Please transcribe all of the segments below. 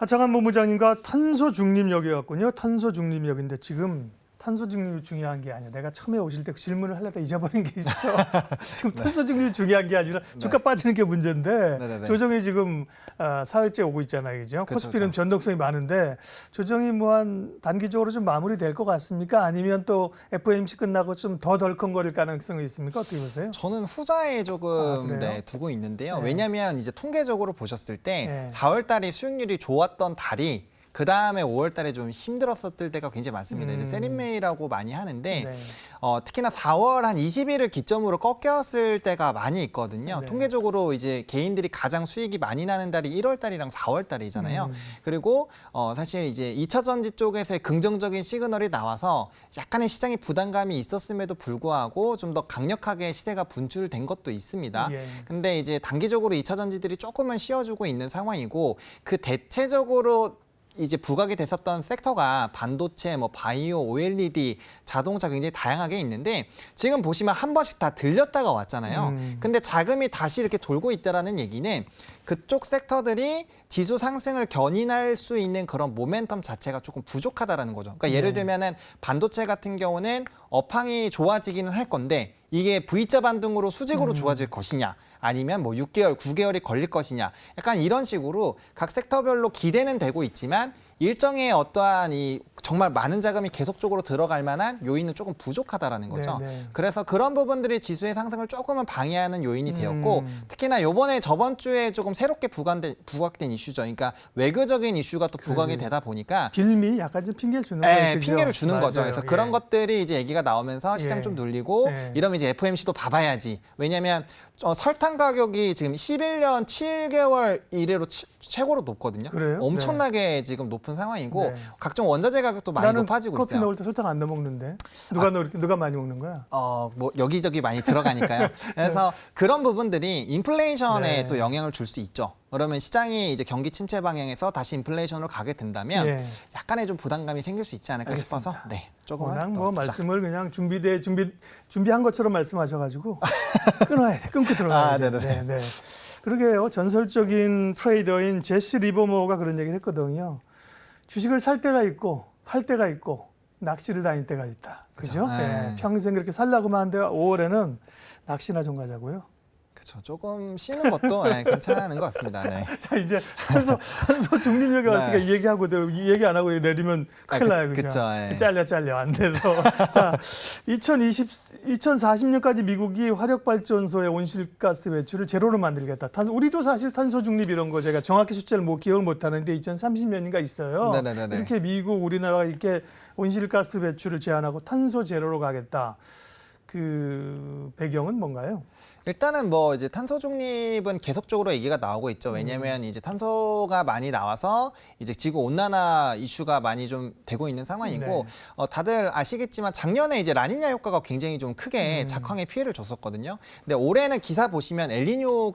하창한 본부장님과 탄소 중립역이었군요. 탄소 중립역인데 지금 탄소 중립이 중요한 게 아니야. 내가 처음에 오실 때 그 질문을 하려다 잊어버린 게 있어. 지금 탄소 중립이 중요한 게 아니라 주가 빠지는 게 문제인데 네네네. 조정이 지금 4일째 오고 있잖아요. 그죠? 코스피는 변동성이 많은데 조정이 뭐 한 단기적으로 좀 마무리될 것 같습니까? 아니면 또 FOMC 끝나고 좀 더 덜컹거릴 가능성이 있습니까? 어떻게 보세요? 저는 후자에 조금 그래요? 두고 있는데요. 네. 왜냐하면 이제 통계적으로 보셨을 때 네. 4월 달에 수익률이 좋았던 달이 그 다음에 5월 달에 좀 힘들었었을 때가 굉장히 많습니다. 이제 세린메이라고 많이 하는데 네. 특히나 4월 한 20일을 기점으로 꺾였을 때가 많이 있거든요. 네. 통계적으로 이제 개인들이 가장 수익이 많이 나는 달이 1월 달이랑 4월 달이잖아요. 그리고 사실 이제 2차 전지 쪽에서의 긍정적인 시그널이 나와서 약간의 시장의 부담감이 있었음에도 불구하고 좀 더 강력하게 시세가 분출된 것도 있습니다. 예. 근데 이제 단기적으로 2차 전지들이 조금은 쉬어주고 있는 상황이고 그 대체적으로 이제 부각이 됐었던 섹터가 반도체, 뭐 바이오, OLED, 자동차 굉장히 다양하게 있는데 지금 보시면 한 번씩 다 들렸다가 왔잖아요. 근데 자금이 다시 이렇게 돌고 있다라는 얘기는 그쪽 섹터들이 지수 상승을 견인할 수 있는 그런 모멘텀 자체가 조금 부족하다라는 거죠. 그러니까 예를 들면은 반도체 같은 경우는 업황이 좋아지기는 할 건데 이게 V자 반등으로 수직으로 좋아질 것이냐 아니면 뭐 6개월, 9개월이 걸릴 것이냐 약간 이런 식으로 각 섹터별로 기대는 되고 있지만 일정의 어떠한 이 정말 많은 자금이 계속적으로 들어갈 만한 요인은 조금 부족하다라는 거죠. 네. 그래서 그런 부분들이 지수의 상승을 조금은 방해하는 요인이 되었고 특히나 요번에 저번 주에 조금 새롭게 부각된 이슈죠. 그러니까 외교적인 이슈가 또 부각이 되다 보니까 빌미 약간 좀 핑계를 주는 네, 거예요. 그죠? 핑계를 주는 맞아요. 거죠. 그래서 예. 그런 것들이 이제 얘기가 나오면서 시장 예. 좀 눌리고 예. 이러면 이제 FOMC도 봐봐야지. 왜냐하면 설탕 가격이 지금 11년 7개월 이래로 최고로 높거든요. 그래요? 엄청나게 지금 높은 상황이고 네. 각종 원자재 가격도 많이 나는 높아지고 커피 있어요. 넣을 때 설탕 안 넣어 먹는데 누가 많이 먹는 거야? 뭐 여기저기 많이 들어가니까요. 그래서 그런 부분들이 인플레이션에 네. 또 영향을 줄 수 있죠. 그러면 시장이 이제 경기 침체 방향에서 다시 인플레이션으로 가게 된다면 예. 약간의 좀 부담감이 생길 수 있지 않을까 알겠습니다. 싶어서 조금은 워낙 더 뭐 보자. 말씀을 그냥 준비한 것처럼 말씀하셔가지고 끊어야 돼, 끊고 들어가야 돼. 네네네. 네. 그러게요. 전설적인 트레이더인 제시 리버모어가 그런 얘기를 했거든요. 주식을 살 때가 있고 팔 때가 있고 낚시를 다닐 때가 있다. 그죠? 그렇죠. 네. 평생 그렇게 살라고만 하는데 5월에는 낚시나 좀 가자고요. 그렇죠. 조금 쉬는 것도 괜찮은 것 같습니다. 네. 자, 이제 탄소 중립역에 왔으니까 이 얘기하고 이 얘기 안 하고 내리면 큰일 나요. 그죠? 그쵸, 예. 잘려 안 돼서. 자, 2040년까지 미국이 화력발전소의 온실가스 배출을 제로로 만들겠다. 우리도 사실 탄소 중립 이런 거 제가 정확히 숫자를 기억을 못 하는데 2030년인가 있어요. 네네네네. 이렇게 미국, 우리나라가 이렇게 온실가스 배출을 제한하고 탄소 제로로 가겠다. 그 배경은 뭔가요? 일단은 뭐 이제 탄소 중립은 계속적으로 얘기가 나오고 있죠. 왜냐하면 이제 탄소가 많이 나와서 이제 지구 온난화 이슈가 많이 좀 되고 있는 상황이고 다들 아시겠지만 작년에 이제 라니냐 효과가 굉장히 좀 크게 작황에 피해를 줬었거든요. 근데 올해는 기사 보시면 엘니뇨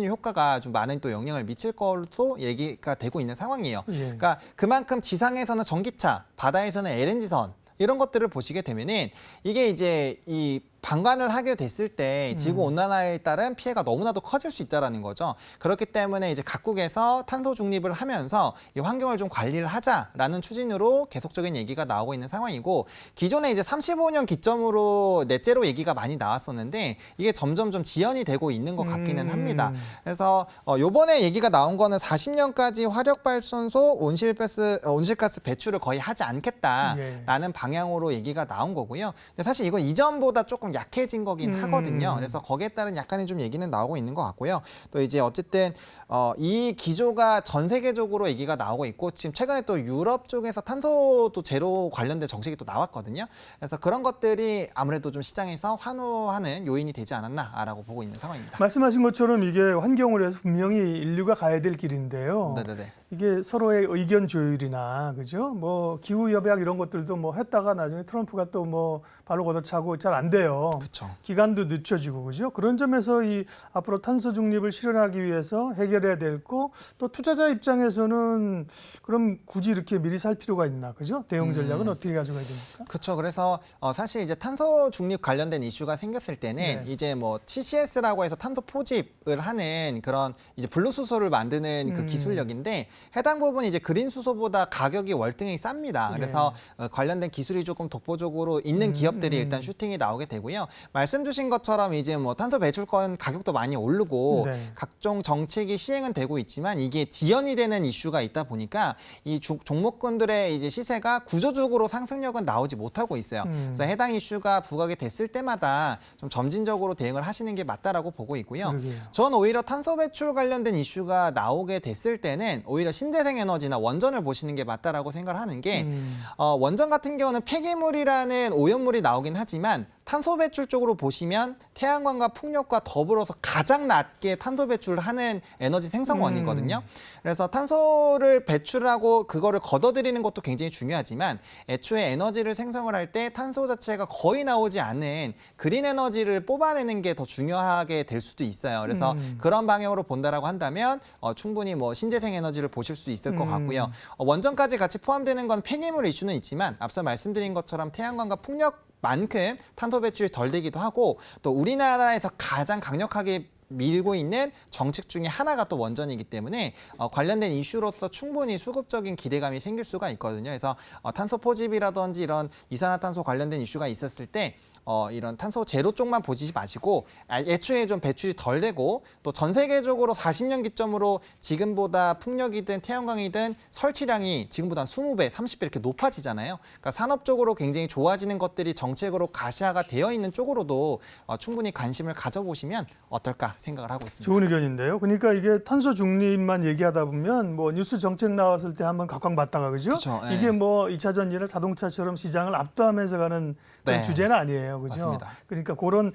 효과가 좀 많은 또 영향을 미칠 것으로 얘기가 되고 있는 상황이에요. 예. 그러니까 그만큼 지상에서는 전기차, 바다에서는 LNG선 이런 것들을 보시게 되면은 이게 이제 이 방관을 하게 됐을 때 지구 온난화에 따른 피해가 너무나도 커질 수 있다라는 거죠. 그렇기 때문에 이제 각국에서 탄소 중립을 하면서 이 환경을 좀 관리를 하자라는 추진으로 계속적인 얘기가 나오고 있는 상황이고 기존에 이제 35년 기점으로 넷제로 얘기가 많이 나왔었는데 이게 점점 좀 지연이 되고 있는 것 같기는 합니다. 그래서 요번에 얘기가 나온 거는 40년까지 화력발전소 온실가스 배출을 거의 하지 않겠다라는 방향으로 얘기가 나온 거고요. 근데 사실 이건 이전보다 조금 약해진 거긴 하거든요. 그래서 거기에 따른 약간의 좀 얘기는 나오고 있는 것 같고요. 또 이제 어쨌든 이 기조가 전 세계적으로 얘기가 나오고 있고 지금 최근에 또 유럽 쪽에서 탄소도 제로 관련된 정책이 또 나왔거든요. 그래서 그런 것들이 아무래도 좀 시장에서 환호하는 요인이 되지 않았나라고 보고 있는 상황입니다. 말씀하신 것처럼 이게 환경으로 해서 분명히 인류가 가야 될 길인데요. 네네네. 이게 서로의 의견 조율이나 그죠? 뭐 기후 협약 이런 것들도 뭐 했다가 나중에 트럼프가 또 뭐 발로 걷어차고 잘 안 돼요. 줄어들어서 그렇죠. 기간도 늦춰지고 그죠? 그런 점에서 이 앞으로 탄소 중립을 실현하기 위해서 해결해야 될 거 또 투자자 입장에서는 그럼 굳이 이렇게 미리 살 필요가 있나 그죠? 대응 전략은 어떻게 가져가야 됩니까? 그렇죠. 그래서 사실 이제 탄소 중립 관련된 이슈가 생겼을 때는 네. 이제 뭐 CCS라고 해서 탄소 포집을 하는 그런 이제 블루 수소를 만드는 그 기술력인데 해당 부분이 이제 그린 수소보다 가격이 월등히 쌉니다. 그래서 관련된 기술이 조금 독보적으로 있는 기업들이 일단 슈팅이 나오게 되고요. 말씀 주신 것처럼 이제 뭐 탄소 배출권 가격도 많이 오르고 네. 각종 정책이 시행은 되고 있지만 이게 지연이 되는 이슈가 있다 보니까 이 종목군들의 이제 시세가 구조적으로 상승력은 나오지 못하고 있어요. 그래서 해당 이슈가 부각이 됐을 때마다 좀 점진적으로 대응을 하시는 게 맞다라고 보고 있고요. 그러게요. 전 오히려 탄소 배출 관련된 이슈가 나오게 됐을 때는 오히려 신재생 에너지나 원전을 보시는 게 맞다라고 생각을 하는 게 원전 같은 경우는 폐기물이라는 오염물이 나오긴 하지만 탄소 배출 쪽으로 보시면 태양광과 풍력과 더불어서 가장 낮게 탄소 배출을 하는 에너지 생성원이거든요. 그래서 탄소를 배출하고 그거를 걷어들이는 것도 굉장히 중요하지만 애초에 에너지를 생성을 할 때 탄소 자체가 거의 나오지 않은 그린 에너지를 뽑아내는 게 더 중요하게 될 수도 있어요. 그래서 그런 방향으로 본다라고 한다면 충분히 뭐 신재생 에너지를 보실 수 있을 것 같고요. 원전까지 같이 포함되는 건 폐기물 이슈는 있지만 앞서 말씀드린 것처럼 태양광과 풍력 만큼 탄소 배출이 덜 되기도 하고 또 우리나라에서 가장 강력하게 밀고 있는 정책 중에 하나가 또 원전이기 때문에 관련된 이슈로서 충분히 수급적인 기대감이 생길 수가 있거든요. 그래서 탄소 포집이라든지 이런 이산화탄소 관련된 이슈가 있었을 때 이런 탄소 제로 쪽만 보지 마시고 애초에 좀 배출이 덜 되고 또 전 세계적으로 40년 기점으로 지금보다 풍력이든 태양광이든 설치량이 지금보다 한 20배, 30배 이렇게 높아지잖아요. 그러니까 산업적으로 굉장히 좋아지는 것들이 정책으로 가시화가 되어 있는 쪽으로도 충분히 관심을 가져보시면 어떨까 생각을 하고 있습니다. 좋은 의견인데요. 그러니까 이게 탄소 중립만 얘기하다 보면 뭐 뉴스 정책 나왔을 때 한번 각광받다가 그죠? 그쵸, 예. 이게 뭐 2차 전지나 자동차처럼 시장을 압도하면서 가는 그런 네. 주제는 아니에요. 그죠? 맞습니다. 그러니까 그런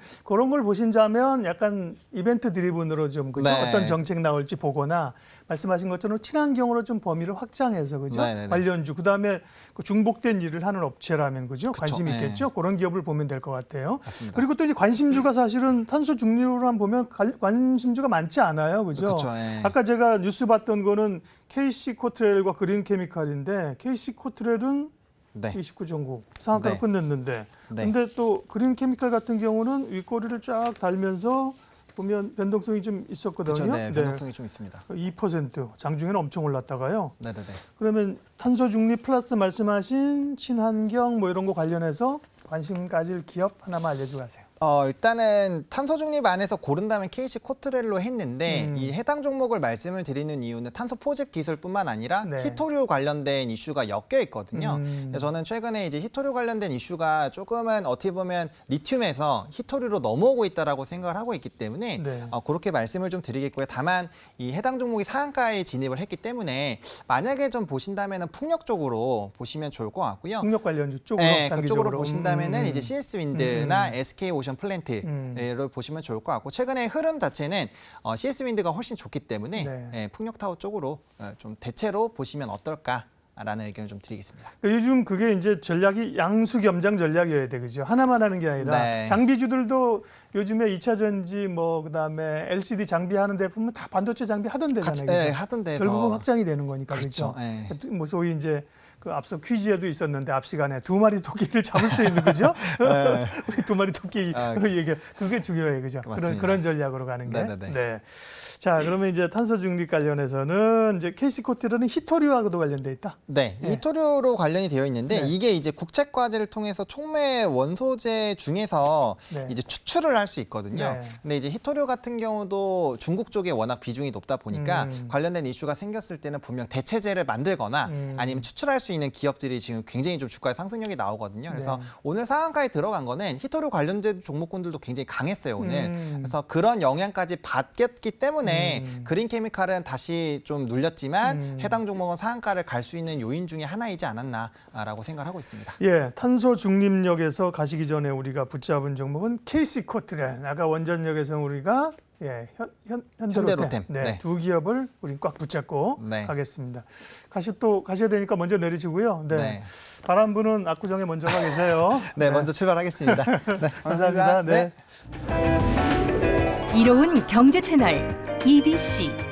걸 보신다면 약간 이벤트 드리븐으로 좀 그죠? 네. 어떤 정책 나올지 보거나 말씀하신 것처럼 친환경으로 좀 범위를 확장해서 그죠? 네네네. 관련주 그다음에 그 중복된 일을 하는 업체라면 그죠? 그쵸, 관심 네. 있겠죠? 그런 기업을 보면 될 것 같아요. 맞습니다. 그리고 또 이제 관심주가 사실은 탄소 중립으로만 보면 관심주가 많지 않아요. 그죠? 그쵸, 예. 아까 제가 뉴스 봤던 거는 KC 코트렐과 그린 케미칼인데 KC 코트렐은 네. 29.9 상한가로 네. 끝냈는데 네. 근데 또 그린 케미칼 같은 경우는 윗꼬리를 쫙 달면서 보면 변동성이 좀 있었거든요. 그렇죠. 네, 변동성이 좀 있습니다. 2% 장중에는 엄청 올랐다가요. 네네네. 그러면 탄소 중립 플러스 말씀하신 친환경 뭐 이런 거 관련해서 관심 가질 기업 하나만 알려주고 가세요. 일단은 탄소 중립 안에서 고른다면 KC 코트렐로 했는데 이 해당 종목을 말씀을 드리는 이유는 탄소 포집 기술뿐만 아니라 네. 히토류 관련된 이슈가 엮여 있거든요. 그래서 저는 최근에 이제 히토류 관련된 이슈가 조금은 어떻게 보면 리튬에서 히토류로 넘어오고 있다라고 생각을 하고 있기 때문에 네. 그렇게 말씀을 좀 드리겠고요. 다만 이 해당 종목이 상한가에 진입을 했기 때문에 만약에 좀 보신다면은 풍력 쪽으로 보시면 좋을 것 같고요. 풍력 관련주 쪽으로 네, 단기적으로. 그쪽으로 보신다면은 이제 CS 윈드나 SK 오션 플랜트를 보시면 좋을 것 같고 최근에 흐름 자체는 CS 윈드가 훨씬 좋기 때문에 네. 풍력 타워 쪽으로 좀 대체로 보시면 어떨까라는 의견을 좀 드리겠습니다. 요즘 그게 이제 전략이 양수겸장 전략이어야 돼, 그죠? 하나만 하는 게 아니라 네. 장비주들도 요즘에 2차 전지 뭐 그다음에 LCD 장비 하는 데 보면 다 반도체 장비 하던 데잖아요. 같이 그죠? 하던 데서 결국은 확장이 되는 거니까 그렇죠. 그렇죠. 뭐 소위 이제 그 앞서 퀴즈에도 있었는데 앞 시간에 2마리 토끼를 잡을 수 있는 거죠? 네. 우리 2마리 토끼 얘기 그게 중요해요, 그죠? 맞습니다. 그런 전략으로 가는 게. 네네네. 네. 자, 그러면 이제 탄소 중립 관련해서는 이제 KC 코트라는 히토류하고도 관련돼 있다. 네, 네. 히토류로 관련이 되어 있는데 네. 이게 이제 국책 과제를 통해서 촉매 원소재 중에서 네. 이제 추출을 할 수 있거든요. 네. 근데 이제 히토류 같은 경우도 중국 쪽에 워낙 비중이 높다 보니까 관련된 이슈가 생겼을 때는 분명 대체제를 만들거나 아니면 추출할 수 있는 기업들이 지금 굉장히 좀 주가의 상승력이 나오거든요. 그래서 네. 오늘 상한가에 들어간 거는 히토류 관련된 종목군들도 굉장히 강했어요, 오늘. 그래서 그런 영향까지 받겠기 때문에 그린 케미칼은 다시 좀 눌렸지만 해당 종목은 상한가를 갈 수 있는 요인 중에 하나이지 않았나라고 생각을 하고 있습니다. 예, 탄소 중립력에서 가시기 전에 우리가 붙잡은 종목은 KC 코트렌. 아까 원전력에서 우리가 현대로템. 네, 네. 두 기업을 우리 꽉 붙잡고 네. 가겠습니다. 가셔야 되니까 먼저 내리시고요. 네. 네. 바람 부는 압구정에 먼저 가 계세요. 네, 먼저 출발하겠습니다. 네, 감사합니다. 네. 이로운 경제 채널 EBC